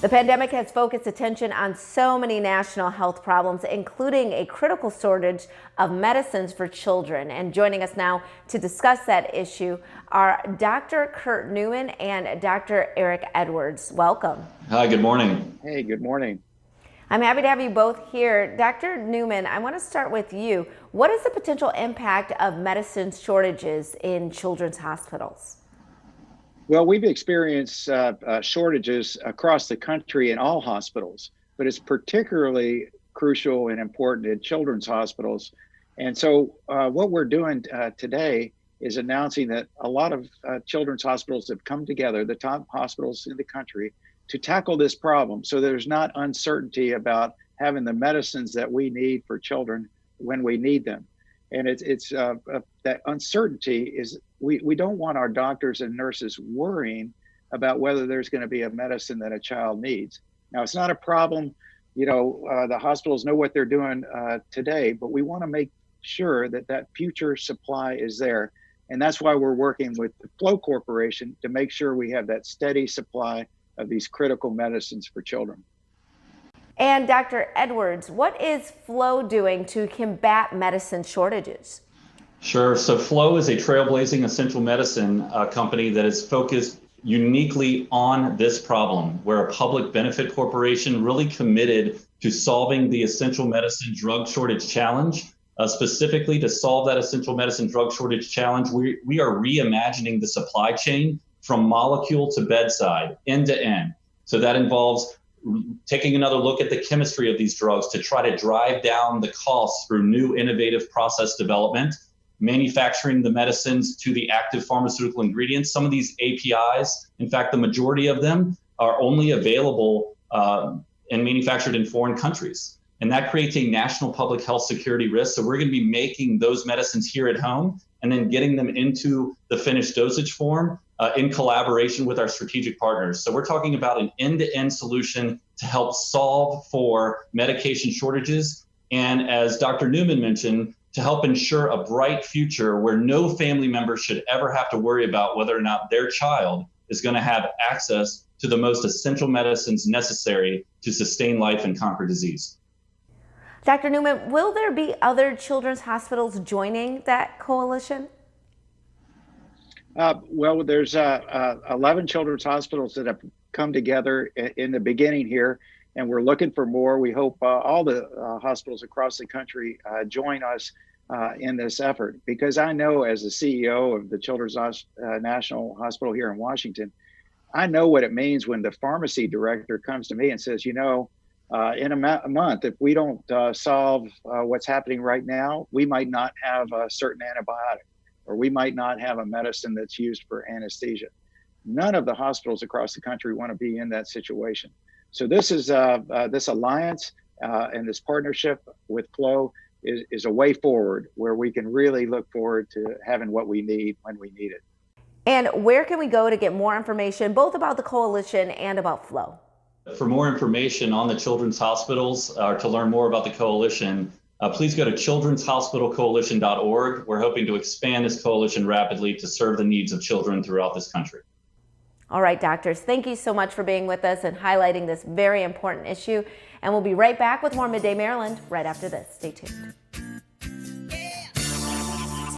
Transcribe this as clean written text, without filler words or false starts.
The pandemic has focused attention on so many national health problems, including a critical shortage of medicines for children. And joining us now to discuss that issue are Dr. Kurt Newman and Dr. Eric Edwards. Welcome. Hi, good morning. Hey, good morning. I'm happy to have you both here. Dr. Newman, I want to start with you. What is the potential impact of medicine shortages in children's hospitals? Well, we've experienced shortages across the country in all hospitals, but it's particularly crucial and important in children's hospitals. And so what we're doing today is announcing that a lot of children's hospitals have come together, the top hospitals in the country, to tackle this problem. So there's not uncertainty about having the medicines that we need for children when we need them. And it's that uncertainty is, we don't want our doctors and nurses worrying about whether there's going to be a medicine that a child needs. Now, it's not a problem, the hospitals know what they're doing today, but we want to make sure that that future supply is there. And that's why we're working with the Flow Corporation to make sure we have that steady supply of these critical medicines for children. And Dr. Edwards, what is Flow doing to combat medicine shortages? Sure. So Flow is a trailblazing essential medicine company that is focused uniquely on this problem. We're a public benefit corporation really committed to solving the essential medicine drug shortage challenge. Specifically to solve that essential medicine drug shortage challenge, we are reimagining the supply chain from molecule to bedside, end to end. So that involves taking another look at the chemistry of these drugs to try to drive down the costs through new innovative process development, manufacturing the medicines to the active pharmaceutical ingredients. Some of these APIs, in fact, the majority of them are only available and manufactured in foreign countries. And that creates a national public health security risk. So we're going to be making those medicines here at home and then getting them into the finished dosage form in collaboration with our strategic partners. So we're talking about an end-to-end solution to help solve for medication shortages. And as Dr. Newman mentioned, to help ensure a bright future where no family member should ever have to worry about whether or not their child is going to have access to the most essential medicines necessary to sustain life and conquer disease. Dr. Newman, will there be other children's hospitals joining that coalition? Well, there's 11 children's hospitals that have come together in the beginning here, and we're looking for more. We hope all the hospitals across the country join us in this effort, because I know, as the CEO of the Children's National Hospital here in Washington, I know what it means when the pharmacy director comes to me and says, in a month, if we don't solve what's happening right now, we might not have a certain antibiotic, or we might not have a medicine that's used for anesthesia. None of the hospitals across the country want to be in that situation. So this is this alliance and this partnership with Flow is a way forward where we can really look forward to having what we need when we need it. And where can we go to get more information, both about the coalition and about Flow? For more information on the children's hospitals or to learn more about the coalition, please go to children'shospitalcoalition.org. We're hoping to expand this coalition rapidly to serve the needs of children throughout this country. All right, doctors, thank you so much for being with us and highlighting this very important issue. And we'll be right back with more Midday Maryland right after this. Stay tuned.